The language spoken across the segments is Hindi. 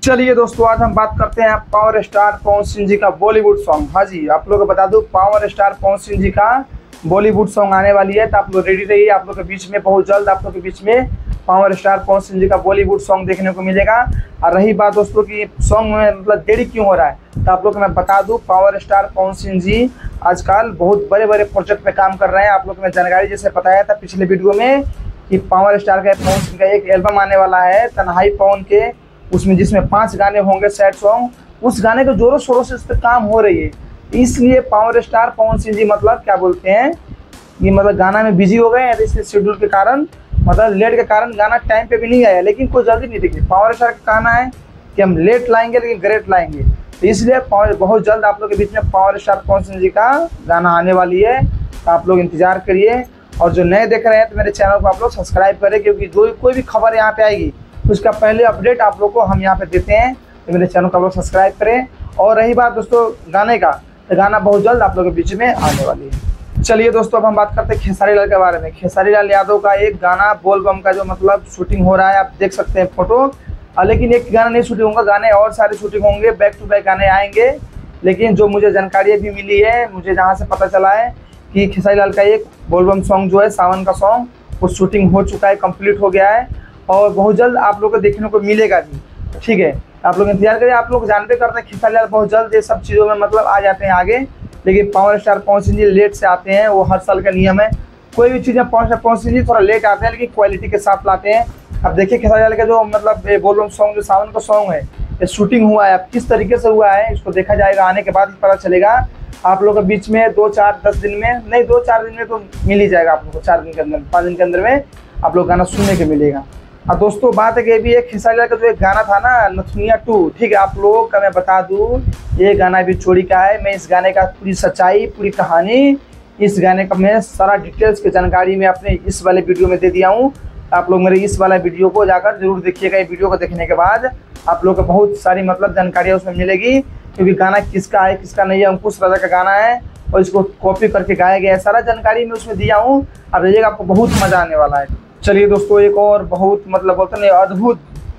चलिए दोस्तों, आज हम बात करते हैं पावर स्टार पवन सिंह जी का बॉलीवुड सॉन्ग। हाँ जी, आप लोगों को बता दूं, पावर स्टार पवन सिंह जी का बॉलीवुड सॉन्ग आने वाली है, तो आप लोग रेडी रहिए। आप लोग के बीच में बहुत जल्द आप लोग के बीच में पावर स्टार पवन सिंह जी का बॉलीवुड सॉन्ग देखने को मिलेगा। और रही बात दोस्तों की सॉन्ग में मतलब देरी क्यों हो रहा है, तो आप लोग को मैं बता दूं, पावर स्टार पवन सिंह जी आजकल बहुत बड़े बड़े प्रोजेक्ट पे काम कर रहे हैं। आप लोग को मैं जानकारी जैसे बताया था पिछले वीडियो में कि पावर स्टार का पवन सिंह का एक एल्बम आने वाला है तन्हाई पवन के, उसमें जिसमें 5 गाने होंगे सैड सॉन्ग। उस गाने को जोरों शोरों से इस पर काम हो रही है, इसलिए पावर स्टार पवन सिंह जी मतलब क्या बोलते हैं ये मतलब गाना में बिजी हो गए हैं। इसके शेड्यूल के कारण मतलब लेट के कारण गाना टाइम पे भी नहीं आया, लेकिन कोई जल्दी नहीं दिखी। पावर स्टार का कहना है कि हम लेट लाएंगे लेकिन ग्रेट लाएंगे, तो इसलिए बहुत जल्द आप लोग के बीच में पावर स्टार पवन सिंह जी का गाना आने वाली है। तो आप लोग इंतजार करिए, और जो नए देख रहे हैं तो मेरे चैनल को आप लोग सब्सक्राइब करें, क्योंकि जो कोई भी खबर यहाँ पे आएगी उसका पहले अपडेट आप लोग को हम यहाँ पे देते हैं। तो मेरे चैनल को आप लोग सब्सक्राइब करें। और रही बात दोस्तों गाने का, तो गाना बहुत जल्द आप लोग के बीच में आने वाली है। चलिए दोस्तों, अब हम बात करते हैं खेसारी लाल के बारे में। खेसारी लाल यादव का एक गाना बोल बम का जो मतलब शूटिंग हो रहा है, आप देख सकते हैं फोटो। लेकिन एक गाना नहीं शूटिंग होगा, गाने और सारे शूटिंग होंगे, बैक टू बैक गाने आएंगे। लेकिन जो मुझे जानकारी भी मिली है, मुझे जहाँ से पता चला है कि खेसारी लाल का एक बोल बम सॉन्ग जो है सावन का सॉन्ग, वो शूटिंग हो चुका है, कंप्लीट हो गया है, और बहुत जल्द आप लोग को देखने को मिलेगा भी। ठीक है, आप लोग इंतजार करिए। आप लोग जानते करते हैं खेसारी लाल बहुत जल्द ये सब चीज़ों में मतलब आ जाते हैं आगे, लेकिन power star Pawan Singh ji late से आते हैं, वो हर साल का नियम है। कोई भी चीज़ में पावर स्टार पवन सिंह जी थोड़ा लेट आते हैं, लेकिन क्वालिटी के साथ लाते हैं। अब देखिए खेसारी लाल का जो मतलब बोल बम सॉन्ग जो सावन का सॉन्ग है, ये शूटिंग हुआ है, अब किस तरीके से हुआ है इसको देखा जाएगा, आने के बाद पता चलेगा। आप लोग के बीच में 2-4-10 दिन में नहीं, 2-4 दिन में तो मिल ही जाएगा आप लोग को, 4 दिन के अंदर 5 दिन के अंदर में आप लोग गाना सुनने को मिलेगा। और दोस्तों बात है कि भी एक खेसारी लाल का जो एक गाना था ना नथुनिया 2, ठीक है, आप लोगों का मैं बता दूं ये गाना भी चोरी का है। मैं इस गाने का पूरी सच्चाई, पूरी कहानी, इस गाने का मैं सारा डिटेल्स की जानकारी मैं अपने इस वाले वीडियो में दे दिया हूँ। आप लोग मेरे इस वाला वीडियो को जाकर जरूर देखिएगा। ये वीडियो को देखने के बाद आप लोग को बहुत सारी मतलब जानकारियाँ उसमें मिलेगी, क्योंकि गाना किसका है किसका नहीं है। अंकुश राजा का गाना है और इसको कॉपी करके गाया गया है, सारा जानकारी मैं उसमें दिया हूँ। अब देखिएगा, आपको बहुत मज़ा आने वाला है। चलिए दोस्तों, एक और बहुत मतलब बोलते हैं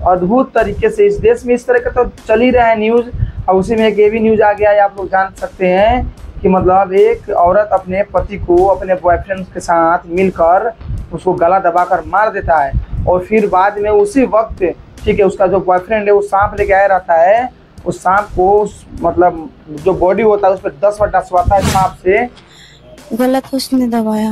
अद्भुत तरीके से इस देश में इस तरह का तो चल ही रहा है न्यूज़, और उसी में एक ये भी न्यूज़ आ गया है, आप लोग जान सकते हैं कि मतलब एक औरत अपने पति को अपने बॉयफ्रेंड के साथ मिलकर उसको गला दबाकर मार देता है, और फिर बाद में उसी वक्त ठीक है उसका जो बॉयफ्रेंड है वो सांप लेके आया रहता है। उस सांप को मतलब जो बॉडी होता है उस पर 10 बार डसवाता है सांप से। गलत उसने दबाया,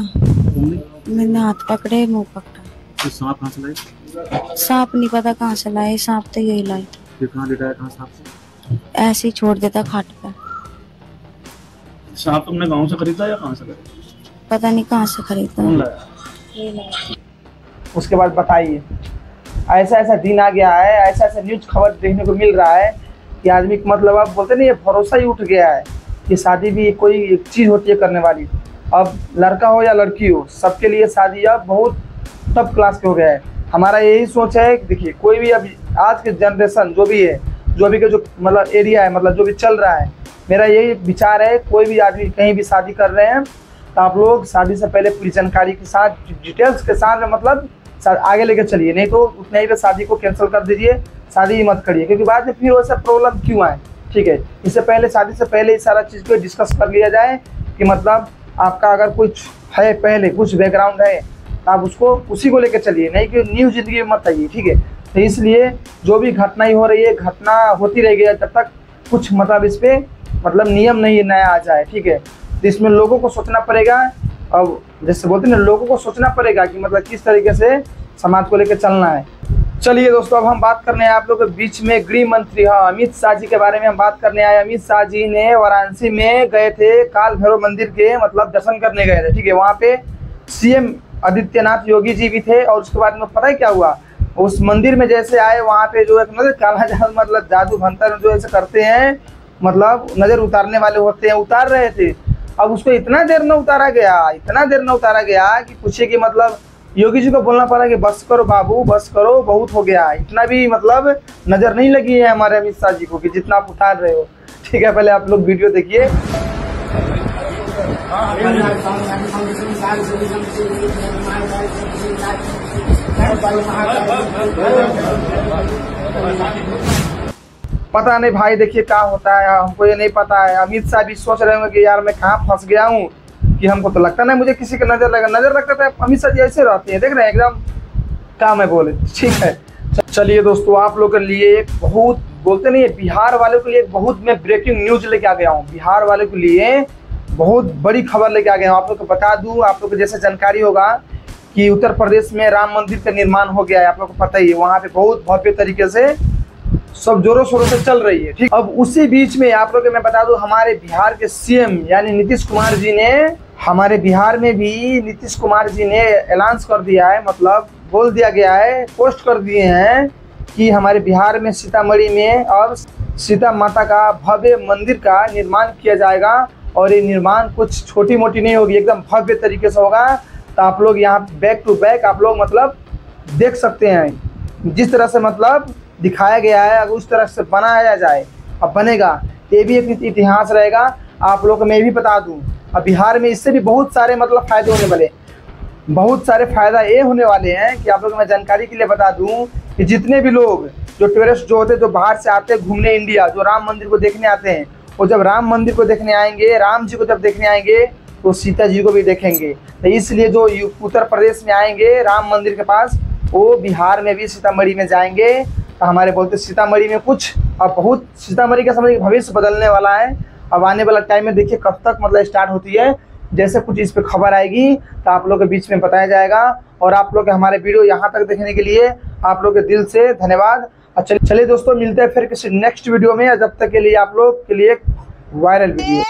मैंने हाथ पकड़े, मुंह पकड़ा। तो सांप कहाँ से लाए? सांप नहीं पता कहाँ से लाए, सांप तो यही लाए। फिर कहाँ लेटा है, कहाँ सांप से? ऐसे ही छोड़ देता खाट पर। सांप तुमने गांव से खरीदा या कहाँ से खरीदा? पता नहीं कहाँ से खरीदा। कौन लाया? उसके बाद बताइए, ऐसा ऐसा दिन आ गया है, ऐसा ऐसा न्यूज़ खबर देखने को मिल रहा है कि आदमी को मतलब आप बोलते नहीं, ये भरोसा ही उठ गया है कि शादी भी कोई एक चीज़ होती है करने वाली। अब लड़का हो या लड़की हो, सबके लिए शादी अब बहुत टफ क्लास के हो गया है। हमारा यही सोच है कि देखिए कोई भी अभी आज के जनरेशन जो भी है, जो भी का जो मतलब एरिया है, मतलब जो भी चल रहा है, मेरा यही विचार है, कोई भी आदमी कहीं भी शादी कर रहे हैं तो आप लोग शादी से पहले पूरी जानकारी के साथ, डिटेल्स के साथ मतलब आगे लेकर चलिए, नहीं तो उतने ही पे शादी को कैंसिल कर दीजिए, शादी ही मत करिए, क्योंकि बाद में फिर वैसा प्रॉब्लम क्यों आए। ठीक है, इससे पहले शादी से पहले इस सारा चीज़ को डिस्कस कर लिया जाए कि मतलब आपका अगर कुछ है, पहले कुछ बैकग्राउंड है, आप उसको उसी को लेकर चलिए, नहीं कि न्यू जिंदगी में मत आइए। ठीक है, तो इसलिए जो भी घटना ही हो रही है, घटना होती रहेगी जब तक कुछ मतलब इस पर मतलब नियम नहीं नया आ जाए। ठीक है, तो इसमें लोगों को सोचना पड़ेगा, और जैसे बोलते हैं ना, लोगों को सोचना पड़ेगा कि मतलब किस तरीके से समाज को लेकर चलना है। चलिए दोस्तों, अब हम बात करने हैं आप लोग के बीच में गृह मंत्री अमित शाह जी के बारे में हम बात करने आए। अमित शाह जी ने वाराणसी में गए थे, काल भैरव मंदिर के मतलब दर्शन करने गए थे। ठीक है, वहाँ पे सीएम आदित्यनाथ योगी जी भी थे, और उसके बाद में पता है क्या हुआ, उस मंदिर में जैसे आए वहाँ पे जो एक मतलब काला जादू मतलब जादू भंतर जो ऐसे करते हैं, मतलब नज़र उतारने वाले होते हैं, उतार रहे थे। अब उसको इतना देर न उतारा गया कि पूछिए कि मतलब योगी जी को बोलना पड़ा कि बस करो बाबू, बस करो, बहुत हो गया। इतना भी मतलब नज़र नहीं लगी है हमारे अमित शाह जी को कि जितना आप उतार रहे हो। ठीक है, पहले आप लोग वीडियो देखिए। पता नहीं भाई, देखिए क्या होता है, हमको ये नहीं पता है। अमित शाह भी सोच रहे होंगे कि यार मैं कहाँ फंस गया हूँ, कि हमको तो लगता नहीं मुझे किसी का नजर लगा। नजर लगता था अमित शाह जी ऐसे रहते हैं, देख रहे हैं एकदम, क्या मैं बोले। ठीक है, चलिए दोस्तों, आप लोगों के लिए एक बहुत, बोलते नहीं है, बिहार वालों के लिए बहुत मैं ब्रेकिंग न्यूज लेके आ गया हूँ। बिहार वालों के लिए बहुत बड़ी खबर लेके आ गया हूँ। आप लोग को बता दूं, आप लोग को जैसे जानकारी होगा कि उत्तर प्रदेश में राम मंदिर का निर्माण हो गया है, आप लोग को पता ही है। वहाँ पे बहुत भव्य तरीके से सब जोरों शोरों से चल रही है। ठीक, अब उसी बीच में आप लोग को मैं बता दूं, हमारे बिहार के सीएम यानी नीतीश कुमार जी ने, हमारे बिहार में भी नीतीश कुमार जी ने ऐलान कर दिया है, मतलब बोल दिया गया है, पोस्ट कर दिए हैं कि हमारे बिहार में सीतामढ़ी में और सीता माता का भव्य मंदिर का निर्माण किया जाएगा। और ये निर्माण कुछ छोटी मोटी नहीं होगी, एकदम भव्य तरीके से होगा। तो आप लोग यहाँ बैक टू बैक आप लोग मतलब देख सकते हैं, जिस तरह से मतलब दिखाया गया है, अगर उस तरह से बनाया जाए अब बनेगा, ये भी एक इतिहास रहेगा। आप लोग को मैं भी बता दूं, अब बिहार में इससे भी बहुत सारे मतलब फायदे होने वाले, बहुत सारे फायदा ये होने वाले हैं कि आप लोग को मैं जानकारी के लिए बता दूं कि जितने भी लोग जो टूरिस्ट जो होते हैं, जो बाहर से आते हैं घूमने इंडिया, जो राम मंदिर को देखने आते हैं, वो जब राम मंदिर को देखने आएंगे, राम जी को जब देखने आएंगे, तो सीता जी को भी देखेंगे। तो इसलिए जो उत्तर प्रदेश में आएंगे राम मंदिर के पास, वो बिहार में भी सीतामढ़ी में जाएंगे। तो हमारे बोलते सीतामढ़ी में कुछ अब बहुत, सीतामढ़ी का समझ भविष्य बदलने वाला है। अब आने वाला टाइम में देखिए कब तक मतलब स्टार्ट होती है, जैसे कुछ इस पे खबर आएगी तो आप लोग के बीच में बताया जाएगा। और आप लोग हमारे वीडियो यहाँ तक देखने के लिए आप लोग के दिल से धन्यवाद। चलिए दोस्तों, मिलते हैं फिर किसी नेक्स्ट वीडियो में। जब तक के लिए आप लोग के लिए वायरल वीडियो।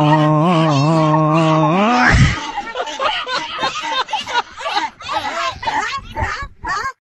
Oh